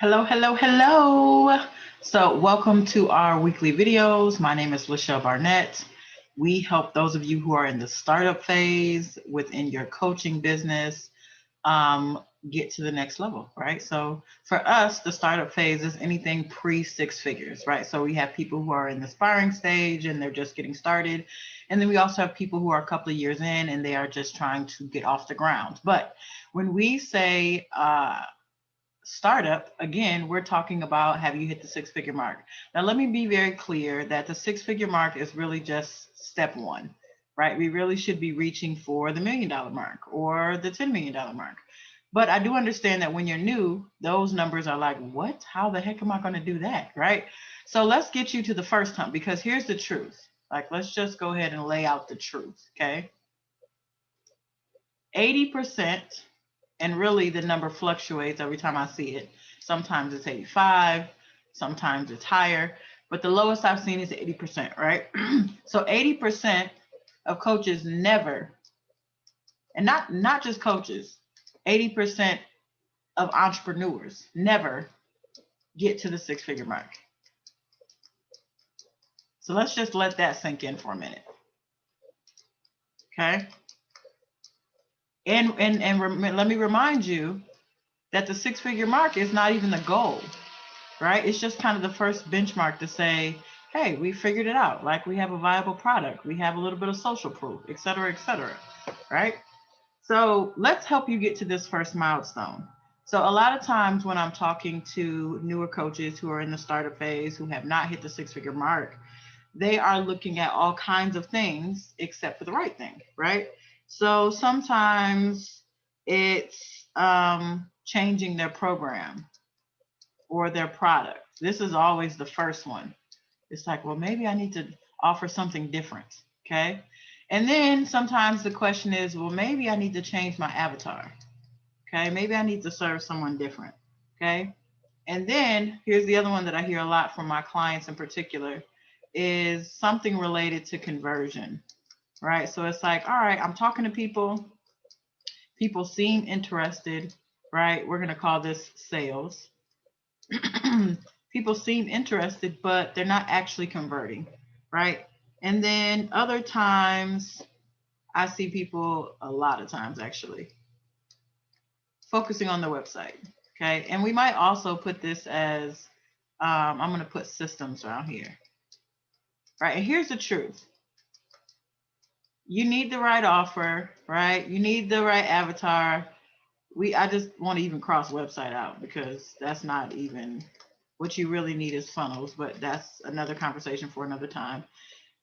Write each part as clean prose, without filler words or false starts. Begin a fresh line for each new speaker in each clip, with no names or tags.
Hello, hello, hello. So, welcome to our weekly videos. My name is Lachelle Barnett. We help those of you who are in the startup phase within your coaching business get to the next level, right? So, for us, the startup phase is anything pre six figures, right? So, we have people who are in the aspiring stage and they're just getting started. And then we also have people who are a couple of years in and they are just trying to get off the ground. But when we say, startup, again, we're talking about have you hit the six figure mark? Now, let me be very clear that the six figure mark is really just step one, right? We really should be reaching for the $1 million mark or the $10 million mark. But I do understand that when you're new, those numbers are like, what? How the heck am I going to do that? Right? So let's get you to the first hump because here's the truth. Like, let's just go ahead and lay out the truth. Okay. 80%, and really the number fluctuates every time I see it. Sometimes it's 85, sometimes it's higher, but the lowest I've seen is 80%, right? So 80% of coaches never, and not just coaches, 80% of entrepreneurs never get to the six figure mark. So let's just let that sink in for a minute. Okay? Let me remind you that the six figure mark is not even the goal, right? It's just kind of the first benchmark to say, hey, we figured it out. Like we have a viable product, we have a little bit of social proof, et cetera, right? So let's help you get to this first milestone. So a lot of times when I'm talking to newer coaches who are in the startup phase, who have not hit the six figure mark, they are looking at all kinds of things except for the right thing, right? So sometimes it's changing their program or their product. This is always the first one. It's like, well, maybe I need to offer something different. Okay. And then sometimes the question is, well, maybe I need to change my avatar. Okay. Maybe I need to serve someone different. Okay. And then here's the other one that I hear a lot from my clients in particular is something related to conversion, right? So it's like, all right, I'm talking to people, people seem interested, right? We're going to call this sales. People seem interested, but they're not actually converting, right? And then other times, I see people a lot of times actually focusing on the website. Okay. And we might also put this as I'm going to put systems around here, right? And here's the truth: you need the right offer, right? You need the right avatar. I just want to even cross website out because that's not even what you really need is funnels, but that's another conversation for another time.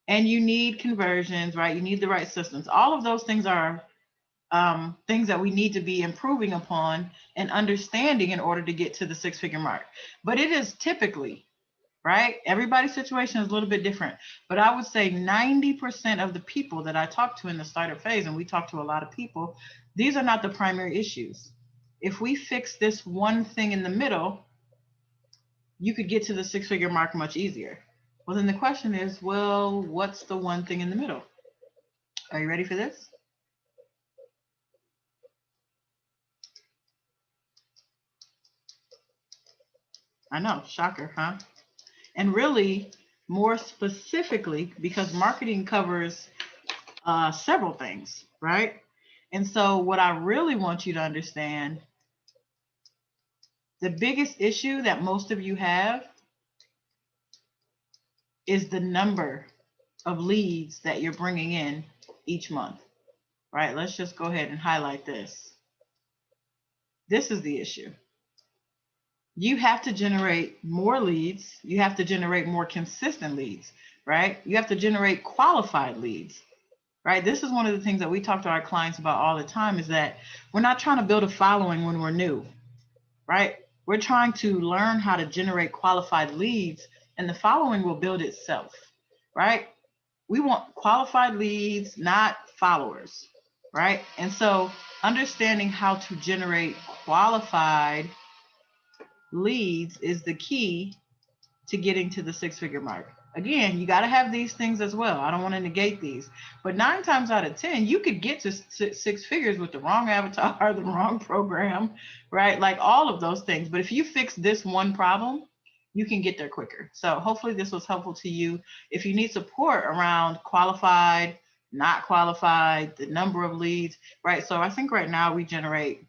And you need conversions, right? You need the right systems. All of those things are things that we need to be improving upon and understanding in order to get to the six figure mark. But it is typically, right? Everybody's situation is a little bit different. But I would say 90% of the people that I talk to in the startup phase, and we talk to a lot of people, these are not the primary issues. If we fix this one thing in the middle, you could get to the six figure mark much easier. Well, then the question is, well, what's the one thing in the middle? Are you ready for this? I know, shocker, huh? And really, more specifically, because marketing covers several things, right? And so, what I really want you to understand, the biggest issue that most of you have is the number of leads that you're bringing in each month, right? Let's just go ahead and highlight this. This is the issue. You have to generate more leads. You have to generate more consistent leads, right? You have to generate qualified leads, right? This is one of the things that we talk to our clients about all the time is that we're not trying to build a following when we're new, right? We're trying to learn how to generate qualified leads and the following will build itself, right? We want qualified leads, not followers, right? And so understanding how to generate qualified leads is the key to getting to the six figure mark. Again, you got to have these things as well. I don't want to negate these, but 9 times out of 10, you could get to six figures with the wrong avatar, the wrong program, right? Like all of those things. But if you fix this one problem, you can get there quicker. So hopefully this was helpful to you. If you need support around qualified, not qualified, the number of leads, right? So I think right now we generate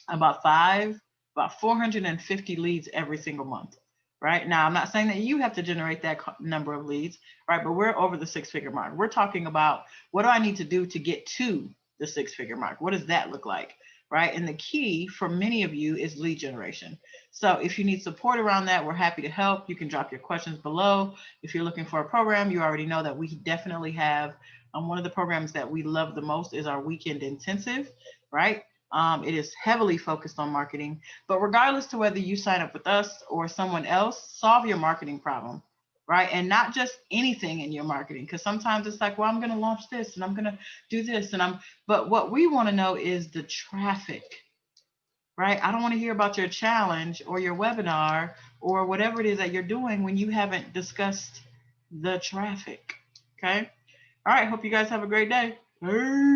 about about 450 leads every single month. Right now, I'm not saying that you have to generate that number of leads, right? But we're over the six-figure mark. We're talking about what do I need to do to get to the six-figure mark? What does that look like, right? And the key for many of you is lead generation. So if you need support around that, we're happy to help. You can drop your questions below. If you're looking for a program, you already know that we definitely have one of the programs that we love the most is our weekend intensive, right? It is heavily focused on marketing, but regardless to whether you sign up with us or someone else, solve your marketing problem, right? And not just anything in your marketing, because sometimes it's like, well, I'm going to launch this and I'm going to do this but what we want to know is the traffic, right? I don't want to hear about your challenge or your webinar or whatever it is that you're doing when you haven't discussed the traffic. Okay. All right. Hope you guys have a great day.